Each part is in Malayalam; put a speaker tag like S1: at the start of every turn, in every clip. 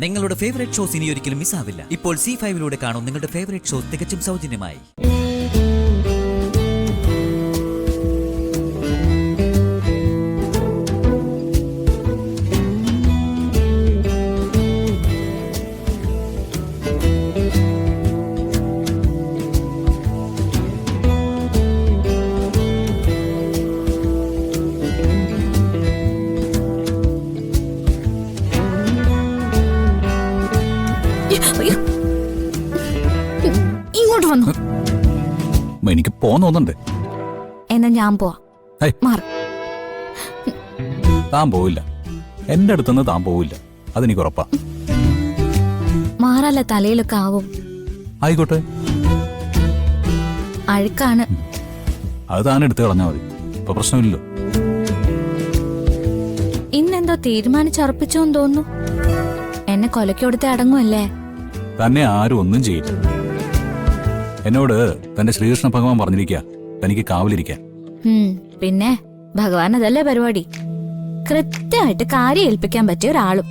S1: നിങ്ങളുടെ ഫേവറേറ്റ് ഷോസ് ഇനി ഒരിക്കലും മിസ്സാവില്ല. ഇപ്പോൾ C5 കാണും നിങ്ങളുടെ ഫേവറേറ്റ് ഷോസ് തികച്ചും സൗജന്യമായി.
S2: ഇങ്ങോട്ട് വന്നു.
S3: എനിക്ക് പോന്നോന്നുണ്ട്.
S2: എന്നാ ഞാൻ പോവാ.
S3: താൻ പോവില്ല. എന്റെ അടുത്തുനിന്ന് താൻ പോവില്ല, അതെനിക്ക് ഉറപ്പാ.
S2: മാറല്ല, തലയിലൊക്കെ ആവും.
S3: ആയിക്കോട്ടെ,
S2: അഴുക്കാണ്.
S3: അത് താൻ എടുത്തു കളഞ്ഞാ മതി, ഇപ്പൊ പ്രശ്നമില്ലല്ലോ.
S2: ഇന്നെന്തോ തീരുമാനിച്ചുറപ്പിച്ചോന്ന് തോന്നുന്നു. എന്നെ കൊലക്ക് കൊടുത്ത് അടങ്ങുമല്ലേ?
S3: തന്നെ ആരും ഒന്നും ചെയ്യില്ല. എന്നോട് തന്റെ ശ്രീകൃഷ്ണ ഭഗവാൻ പറഞ്ഞിരിക്കുക തനിക്ക് കാവലിരിക്കാൻ.
S2: പിന്നെ ഭഗവാൻ അതല്ലേ പരിപാടി. കൃത്യമായിട്ട് കാര്യം ഏൽപ്പിക്കാൻ പറ്റിയ ഒരാളും.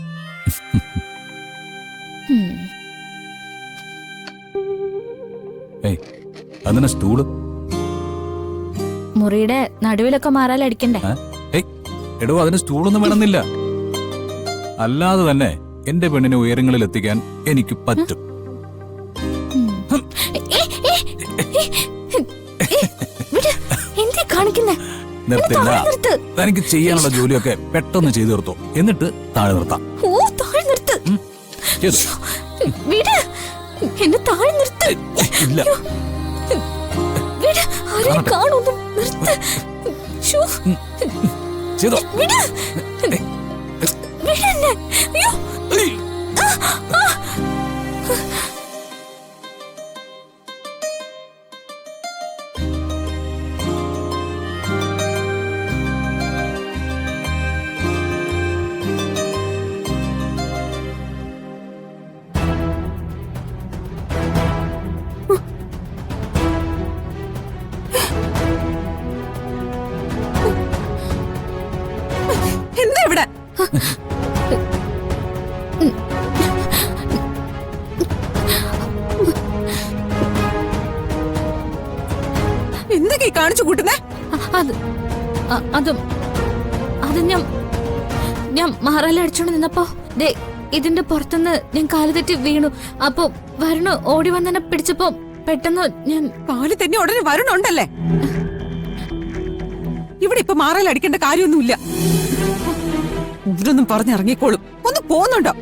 S3: അതിനെ സ്റ്റൂള്
S2: മുറിയുടെ നടുവിലൊക്കെ മാറാലടിക്കണ്ടേ?
S3: എടോ, അതിന് സ്റ്റൂളൊന്നും വേണമെന്നില്ല. അല്ലാതെ തന്നെ എന്റെ പെണ്ണിനെ ഉയരങ്ങളിൽ എത്തിക്കാൻ എനിക്ക് പറ്റും. നിർത്തില്ല. തനിക്ക് ചെയ്യാനുള്ള ജോലിയൊക്കെ പെട്ടെന്ന് ചെയ്തു തീർത്തോ, എന്നിട്ട് താഴെ നിർത്താം. ഇല്ല, ചെയ്തോ.
S4: എന്താ ഇവിടെ? എന്തൊക്കെ കാണിച്ചു കൂട്ടുന്നേ?
S2: അത് ഞാൻ മാറാലടിച്ചോണ്ട് നിന്നപ്പോ ഇതിന്റെ പുറത്തുനിന്ന് ഞാൻ കാല് തെറ്റി വീണു. അപ്പൊ വരണു ഓടി വന്നെന്നെ പിടിച്ചപ്പോ പെട്ടെന്ന് ഞാൻ
S4: കാല് തന്നെ ഉടനെ വരണുണ്ടല്ലേ? ഇവിടെ ഇപ്പൊ മാറാലടിക്കേണ്ട കാര്യമൊന്നുമില്ല. ഇവരൊന്നും പറഞ്ഞിറങ്ങിക്കോളും. ഒന്ന് പോന്നുണ്ടോ?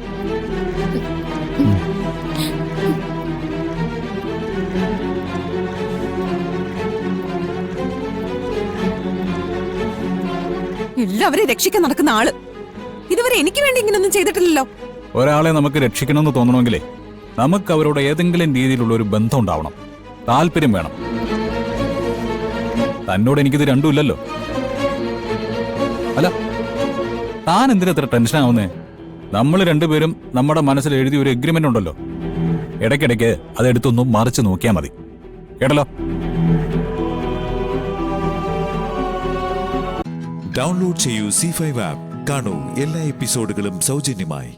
S4: എല്ലാവരെയും രക്ഷിക്കാൻ നടക്കുന്ന ആള് ഇതുവരെ എനിക്ക് വേണ്ടി ഇങ്ങനൊന്നും ചെയ്തിട്ടില്ലല്ലോ.
S3: ഒരാളെ നമുക്ക് രക്ഷിക്കണമെന്ന് തോന്നണമെങ്കിലേ നമുക്ക് അവരോട് ഏതെങ്കിലും രീതിയിലുള്ള ഒരു ബന്ധം ഉണ്ടാവണം, താല്പര്യം വേണം. തന്നോട് എനിക്കിത് രണ്ടുമില്ലല്ലോ. അല്ല, താൻ എന്തിനാ ഇത്ര ടെൻഷൻ ആവുന്നേ? നമ്മൾ രണ്ടുപേരും നമ്മുടെ മനസ്സിൽ എഴുതിയ ഒരു എഗ്രിമെന്റ് ഉണ്ടല്ലോ. ഇടയ്ക്കിടയ്ക്ക് അതെടുത്തൊന്നും മറിച്ച് നോക്കിയാൽ മതി, കേട്ടല്ലോ.
S5: ഡൗൺലോഡ് ചെയ്യൂ C5 ആപ്പ്. കാണൂ എല്ലാ എപ്പിസോഡുകളും സൗജന്യമായി.